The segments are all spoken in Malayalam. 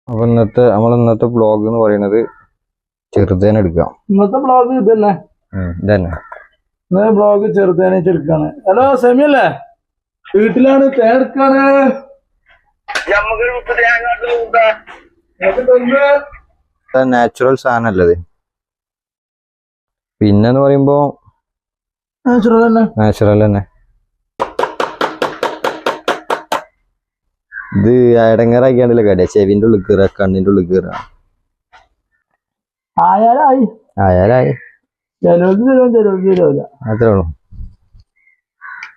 അപ്പൊ ഇന്നത്തെ വ്ളോഗ് എന്ന് പറയുന്നത് ചെറുതേനെ എടുക്കാം. ഇന്നത്തെ വ്ളോഗ് ഇതന്നെ വ്ളോഗ് ചെറുതേനെ എടുക്കാണ്. ഹലോ സെമിയല്ലേ, വീട്ടിലാണ് തേടുക്കാണ്. നാച്ചുറൽ സാധനല്ലത്. പിന്നെന്ന് പറയുമ്പോ നാച്ചുറൽ തന്നെ. ഇത് എടങ്ങേറാക്കിയാണ്ടല്ലോ കടിയ, ചെവിന്റെ ഉള്ളിൽ കയറുക, കണ്ണിന്റെ ഉള്ളിൽ കയറുക. ആയാലായി അത്രേ ഉള്ളു.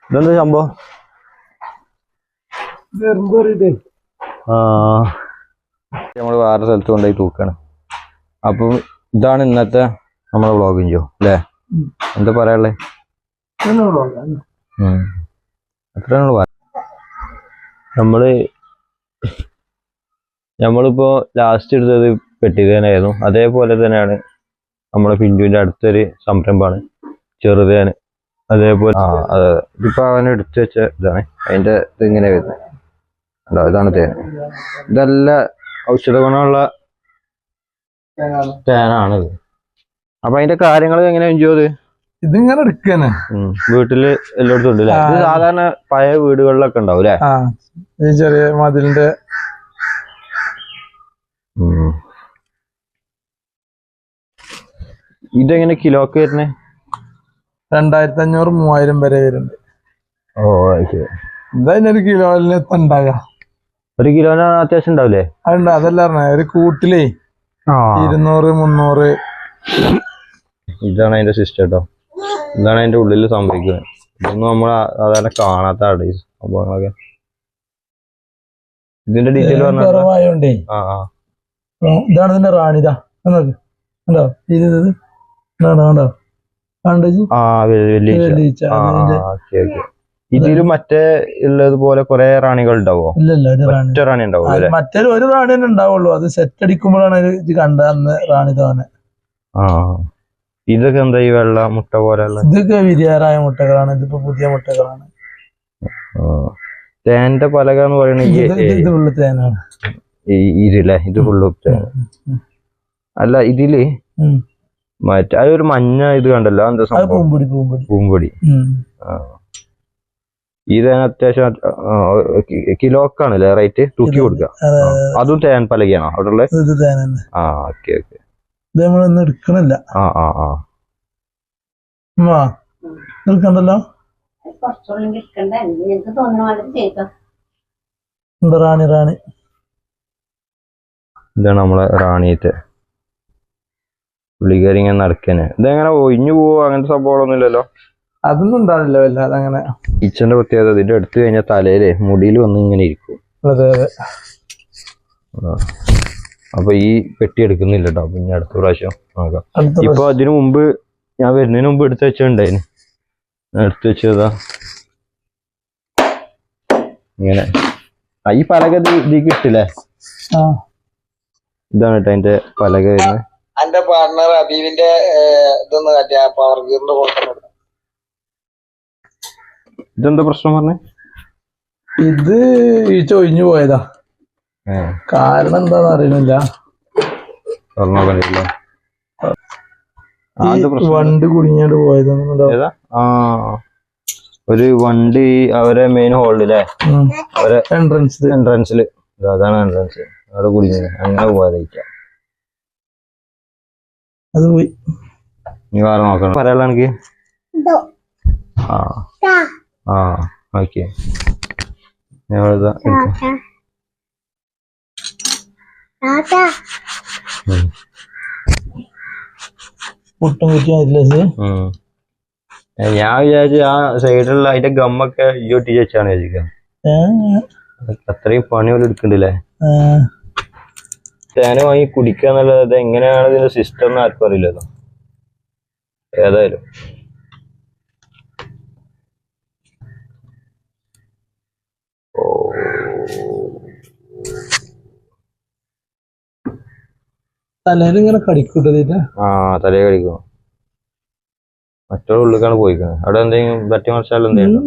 ഇതെന്താ സംഭവം? നമ്മള് വേറെ സ്ഥലത്ത് കൊണ്ടുപോയി തൂക്കാണ്. അപ്പൊ ഇതാണ് ഇന്നത്തെ നമ്മളെ വ്ളോഗിങ് ഷോ അല്ലേ? എന്താ പറയാനുള്ളത്? അത്രയാണ്. നമ്മളിപ്പോ ലാസ്റ്റ് എടുത്തത് പെട്ടിതേനായിരുന്നു. അതേപോലെ തന്നെയാണ് നമ്മളെ പിഞ്ചുവിന്റെ അടുത്തൊരു സംരംഭമാണ് ചെറുതേന്. അതേപോലെ അതെ, ഇതിപ്പോ അവൻ എടുത്തു വെച്ച ഇതാണ്. അതിന്റെ ഇതിങ്ങനെ വരുന്നത് ഇതാണ് തേൻ. ഇതെല്ലാം ഔഷധ ഗുണമുള്ള തേനാണിത്. അപ്പൊ അതിന്റെ കാര്യങ്ങൾ എങ്ങനെ എൻജോയ് ഇതിങ്ങനെ എടുക്കാന് വീട്ടില് എല്ലായിടത്തും ഉണ്ട്. ഇത് സാധാരണ പഴയ വീടുകളിലൊക്കെ ഉണ്ടാവും അല്ലെ? ഈ ചെറിയ മതിലിന്റെ ഇതെങ്ങനെ കിലോക്ക് വരുന്നേ? 2500 3000 വരെ വരുന്നുണ്ട്. ഓ ശരി. ഇതതിനൊരു കിലോയില് ഉണ്ടാക. ഒരു കിലോന് അത്യാവശ്യം ഉണ്ടാവില്ലേ? അതുണ്ട്. അതല്ല പറഞ്ഞ ഒരു കൂട്ടിലേ 200 300. ഇതാണ് അതിന്റെ സിസ്റ്റം കേട്ടോ. ഇതാണ് അതിന്റെ ഉള്ളിൽ സംഭവിക്കുന്നത്. ഇതൊന്നും നമ്മൾ സാധാരണ കാണാത്ത സംഭവങ്ങളൊക്കെ. ഇതിന്റെ ഡീറ്റെയിൽ കുറവായോണ്ടേ ഇതാണ് ഇതിന്റെ റാണിതാ. കണ്ടോ കണ്ടോ ഇതില് മറ്റേ ഉള്ളതുപോലെ കൊറേ റാണികൾ ഉണ്ടാവോ? ഒറ്റ റാണി ഉണ്ടാവും. മറ്റേ ഒരു റാണി തന്നെ ഉണ്ടാവുള്ളൂ. അത് സെറ്റ് അടിക്കുമ്പോഴാണ് ഇത് കണ്ട അന്ന് റാണി തോന്നെ. ഇതൊക്കെ എന്താ ഈ വെള്ള മുട്ട പോലെയുള്ള? ഇതൊക്കെ വിരിയാറായ മുട്ടകളാണ്. ഇതിപ്പോ പുതിയ മുട്ടകളാണ്. തേന്റെ പലക എന്ന് പറയുന്നത് ഇത് ഫുള്ള് തേനാണ്. ഇതില്ലേ? ഇത് ഫുള്ള് തേൻ അല്ല. ഇതില് മറ്റേ അതൊരു മഞ്ഞ ഇത് കണ്ടല്ലോ, എന്താ സംഭവം? പൂമ്പൊടി. ഈ തേൻ അത്യാവശ്യം കിലോക്കാണല്ലേ റേറ്റ്? തൂക്കി കൊടുക്കുക. അതും തേൻ പലകയാണോ അവിടെ ഉള്ളത്? Okay okay. എടുക്കണില്ല. എടുക്കണ്ടല്ലോ. റാണി ഇതാണ് നമ്മളെ റാണിയത്തെ പുള്ളിക്കാരി ഇങ്ങനെ നടക്കന്നെ. ഇതെങ്ങനെ ഒഴിഞ്ഞു പോവോ? അങ്ങനത്തെ സംഭവങ്ങളൊന്നും ഇല്ലല്ലോ. അതൊന്നും ഉണ്ടാവില്ല വല്ലാതെ. അങ്ങനെ കിച്ചന്റെ പ്രത്യേകത ഇതിന്റെ എടുത്തു കഴിഞ്ഞാൽ തലയില് മുടിയിൽ വന്ന് ഇങ്ങനെ ഇരിക്കും. അപ്പൊ ഈ പെട്ടി എടുക്കുന്നില്ല കേട്ടോ. പിന്നെ അടുത്ത പ്രാവശ്യം നോക്കാം. ഇപ്പൊ അതിനു മുമ്പ് ഞാൻ വരുന്നതിന് മുമ്പ് എടുത്തു വെച്ചിട്ടുണ്ടായിരുന്നു. എടുത്തു വെച്ചതാ ഇങ്ങനെ. ഈ പലക ഇത് കിട്ടില്ലേ? ഇതാണ് കേട്ടോ അതിന്റെ പലക വരുന്നത്. എന്റെ പാർട്ണർ അബീബിന്റെ ഇതൊന്ന് പവർ ഗീറിന്റെ കൊടുക്കുന്നത്. ഇതെന്താ പ്രശ്നം പറഞ്ഞേ? ഇത് ഈ ചൊഴിഞ്ഞു പോയതാ. കാരണം എന്താന്ന് അറിയണില്ല. വണ്ടി കുടുങ്ങിയാണ്ട് പോയതാ. ഒരു വണ്ടി അവരെ മെയിൻ ഹോളില്ലേ, അവരെ എൻട്രൻസില്. അതാണ് എൻട്രൻസ്. അവിടെ കുടുങ്ങിയത്. അങ്ങനെ പോയതായിരിക്കാം. അത് പോയി. നീ വേറെ നോക്കണം പറയാനുള്ള എനിക്ക്. ഓക്കെ. ഞാൻ വിചാരിച്ചു ആ സൈഡിലുള്ള അതിന്റെ ഗമ്മൊക്കെ ഇയ്യൊട്ടി വെച്ചാണ് വിചാരിക്കാം. അത്രയും പണി പോലെ എടുക്കണ്ടല്ലേ? തേന വാങ്ങി കുടിക്കുക എന്നുള്ളത് എങ്ങനെയാണ് ഇതിന്റെ സിസ്റ്റം എന്ന് ആർക്കും അറിയില്ലല്ലോ. ഏതായാലും തലേലിങ്ങനെ കടിക്കൂട്ട. തലേ കടിക്കും. മറ്റൊരു ഉള്ളിലേക്കാണ് പോയിക്കുന്നത്. അവിടെ എന്തെങ്കിലും തട്ടി മറിച്ചാലും എന്തെങ്കിലും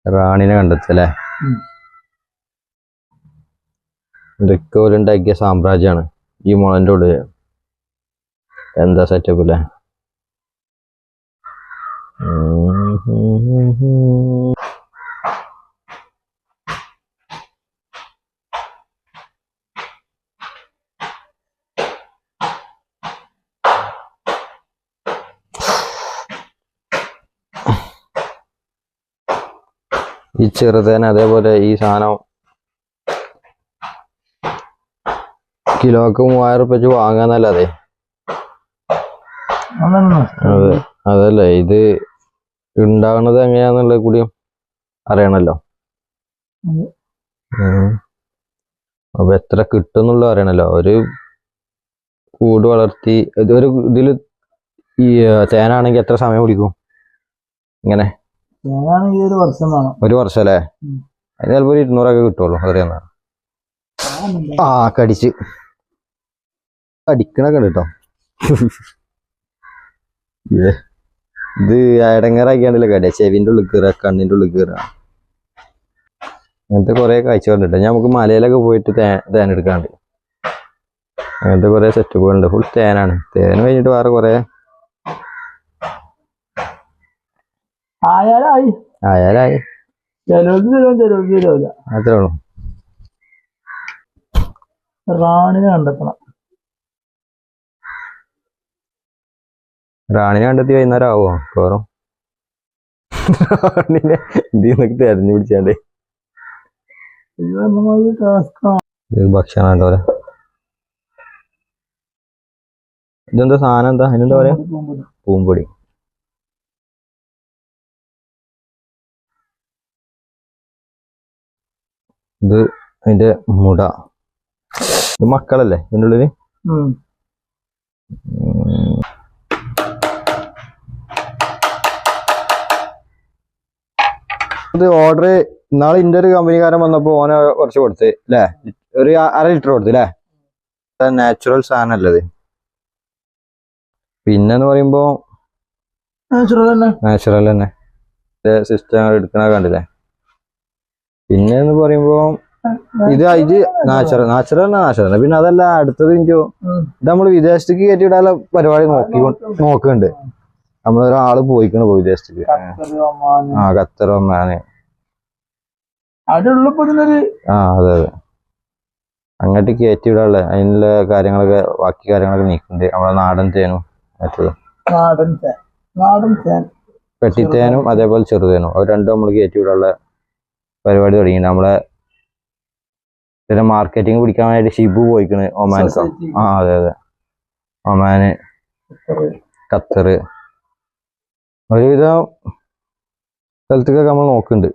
റാണിനെ കണ്ടെത്തല്ലേ? ഇതൊക്കെ ഓലുണ്ടാക്കിയ സാമ്രാജ്യമാണ് ഈ മുളന്റെ ഉള്ളിൽ. എന്താ സെറ്റപ്പ് അല്ലേ? ഈ ചെറുതേന അതേപോലെ ഈ സാധനം കിലോക്ക് 3000 ഉറുപ്പിക വാങ്ങാന്നല്ലാതെ അതെ അതല്ലേ ഇത് ഉണ്ടാവുന്നത് എങ്ങനെയാന്നുള്ളത് കൂടിയും അറിയണല്ലോ. അപ്പൊ എത്ര കിട്ടുന്നുള്ള അറിയണല്ലോ. ഒരു കൂട് വളർത്തി ഇതൊരു ഇതില് ഈ തേനാണെങ്കിൽ എത്ര സമയം പിടിക്കും ഇങ്ങനെ? ഒരു വർഷം അല്ലേ? അതിന് ചിലപ്പോ 200 കിട്ടുള്ളൂ. അറിയാന്ന കടിച്ച് അടിക്കണൊക്കെ ഉണ്ട് കേട്ടോ. ഇത് ഇടങ്ങേറാക്കിയാണ്ടല്ലോ കടിയ. ചെവിന്റെ ഉള്ളിൽ കയറുക, കണ്ണിന്റെ ഉള്ളിൽ കയറുക, അങ്ങനത്തെ കുറെ കാഴ്ചകളുണ്ട്. നമുക്ക് മലയിലൊക്കെ പോയിട്ട് തേനെടുക്കാണ്ട് അങ്ങനത്തെ കുറെ സെറ്റപ്പുകളുണ്ട്. ഫുൾ തേനാണ്. തേൻ കഴിഞ്ഞിട്ട് വേറെ കുറെ ആയാലായി അത്രേ ഉള്ളൂ. റാണിനെ കണ്ടെത്തണം. റാണിനെ കണ്ടെത്തി വൈകുന്നേരം ആവോ വേറും? റാണിനെ ഇതിന്നൊക്കെ തെരഞ്ഞു പിടിച്ചാണ്ട് ഭക്ഷണം ഉണ്ടോ? ഇതെന്താ സാധനം? എന്താ അതിനെന്താ പറയാ? പൂമ്പൊടി. ഇത് അതിന്റെ മുട. ഇത് മക്കളല്ലേ ഇതിൻ്റെ ഉള്ളില്? ഇത് ഓർഡർ ഇന്നാളെ ഇന്റെ ഒരു കമ്പനിക്കാരൻ വന്നപ്പോ ഓനെ കുറച്ച് കൊടുത്ത് അല്ലേ? ഒരു 1/2 ലിറ്റർ കൊടുത്ത് അല്ലേ? നാച്ചുറൽ സാധനല്ലത്. പിന്നെന്ന് പറയുമ്പോ നാച്ചുറൽ തന്നെ സിസ്റ്റം എടുക്കണ കണ്ടില്ലേ? പിന്നെന്ന് പറയുമ്പോ ഇത് നാച്ചുറൽ. പിന്നെ അതല്ല അടുത്തത് ഇത് നമ്മൾ വിദേശത്തേക്ക് കയറ്റിയിടാനുള്ള പരിപാടി നോക്കുന്നുണ്ട്. നമ്മളൊരാള് പോയിക്കണ് വിദേശത്തേക്ക്. ഖത്തർ, ഒമാന്. അതെ അങ്ങോട്ട് കയറ്റിവിടാനുള്ള അതിനുള്ള കാര്യങ്ങളൊക്കെ ബാക്കി കാര്യങ്ങളൊക്കെ നീക്കുന്നുണ്ട്. നമ്മളെ നാടൻ തേനും മറ്റത് പെട്ടിത്തേനും അതേപോലെ ചെറുതേനും അത് രണ്ടും നമ്മൾ കയറ്റിവിടാനുള്ള പരിപാടി തുടങ്ങിയിട്ടുണ്ട്. നമ്മളെ പിന്നെ മാർക്കറ്റിംഗ് പിടിക്കാൻ വേണ്ടി ഷിബു പോയിക്കണ് ഒമാൻക്ക്. അതെ ഒമാന്, ഖത്തർ, ഒരുവിധം സ്ഥലത്തേക്കൊക്കെ നമ്മൾ നോക്കുന്നുണ്ട്.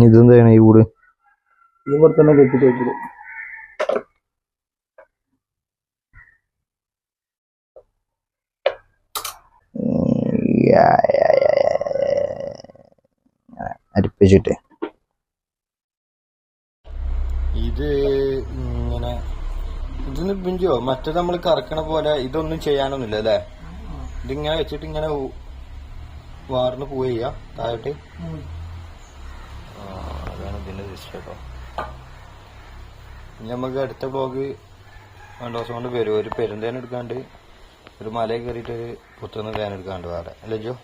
ഇതെന്താണ് ഈ കൂട്? ഇവിടെ തന്നെ കെട്ടിട്ട് വെച്ചത്. അരിപ്പിച്ചിട്ട് ഇത് ഇങ്ങനെ ഇതൊന്ന് പിഞ്ചോ മറ്റേ നമ്മൾ കറക്കണ പോലെ ഇതൊന്നും ചെയ്യാനൊന്നുമില്ല അല്ലേ? ഇതിങ്ങനെ വെച്ചിട്ട് ഇങ്ങനെ വാർന്ന് പോവുക ചെയ്യാ താഴോട്ട്. അതാണ് ഇതിന്റെ സിസ്റ്റം കേട്ടോ. ഇനി നമുക്ക് അടുത്ത ബ്ലോഗ് 2 ദിവസം കൊണ്ട് വരും. ഒരു പെരുന്തേൻ എടുക്കാണ്ട് ഒരു മലയിൽ കയറിയിട്ട് ഒരു പുത്തുന്ന തേൻ എടുക്കാണ്ട് വേറെ അല്ലേ ജോ?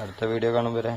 അടുത്ത വീഡിയോ കാണും വരെ